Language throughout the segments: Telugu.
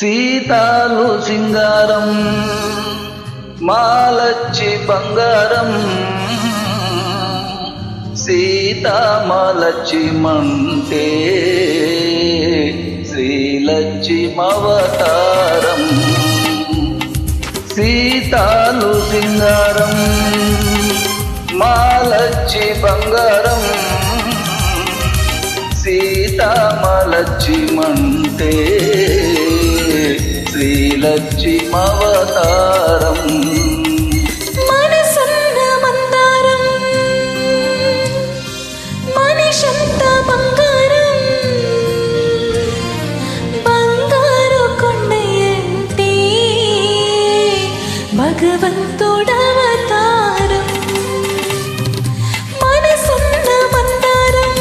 సీతాలు సింగారం మాలచ్చి బంగారం సీతామాలచ్చి మంటే శ్రీలచ్చి మవతారం సీతాలు సింగారం మాలచ్చి బంగారం సీతామాలచ్చి మంటే శ్రీలచ్చి మవతారం మనసన్న మందారం మనిషంత బంగారం బంగారు కొండయంటే భగవంతుడవతారం మనసన్న మందారం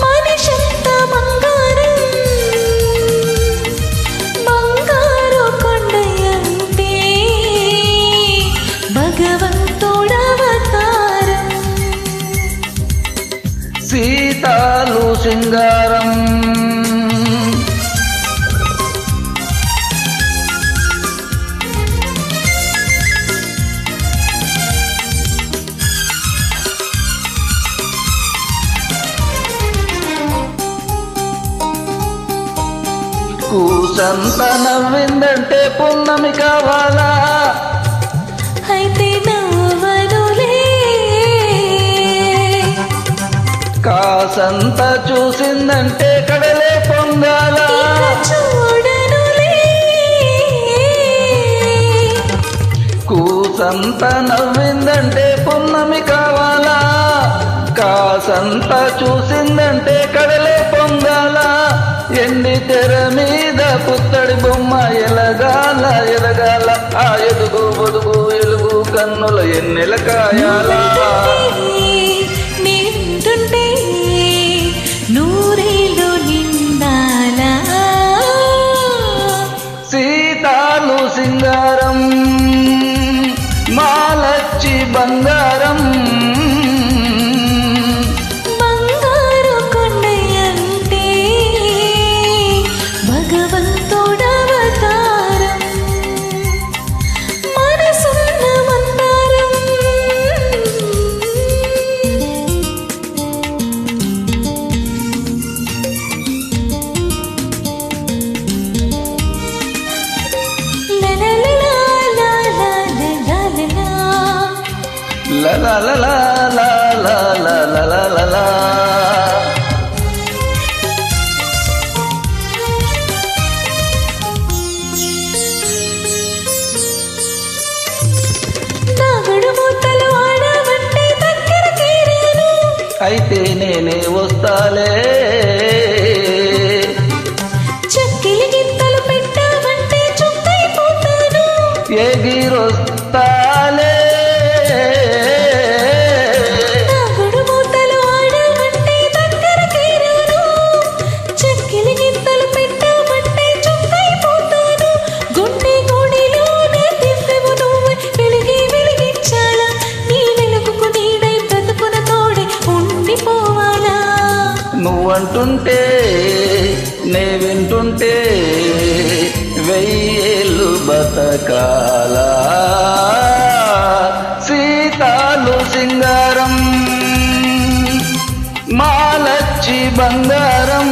మనిషంత బంగారం బంగారు కొండయంటే భగవంతుడవతారం సీతాలు సింగారం కూసంత నవ్విందంటే పున్నమి కావాలా అయితే నవ్వనులే కాసంత చూసిందంటే కడలే పొందాలా ఇక చూడనులే కూసంత నవ్విందంటే పున్నమి కావాలా కాసంత చూసిందంటే కడలే పొందాలా ఎండి తెర మీద పుత్తడి బొమ్మ ఎలగాల ఎదగాల ఆ ఎదుగు బొదుగు ఎలుగు కన్నుల ఎన్నెల కాయాలా నింటుంటే నూరేళ్ళు నిండాలా సీతాలు సింగారం మాలచ్చి బంగారం బంగారు కొండయంటే భగవంతుడవతారం మనసున్న మందారం లా లా లా లా లా లా లా లా లా లా లా. నాగుడు మూతలు ఆడవంటే దగ్గర తీరాను అయితే నేనే వస్తాలే చెక్కిలి గింతలు పెట్టావంటే చుక్కైపోతాను ఎగిరొస్తాలే నాగుడు మూతలు ఆడవంటే దగ్గర తీరాను చెక్కిలి గింతలు పెట్టావంటే చుక్కైపోతాను గుండె గుడిలోనే దివ్వెవు నువ్వే వెలిగించాలా నీ వెలుగుకు నీడై బ్రతుకున తోడే ఉండిపోవాలా నువ్వంటుంటే నే వింటుంటే వెయ్యేళ్ళు బతకాలా సీతాలు సింగారం మాలచ్చి బంగారం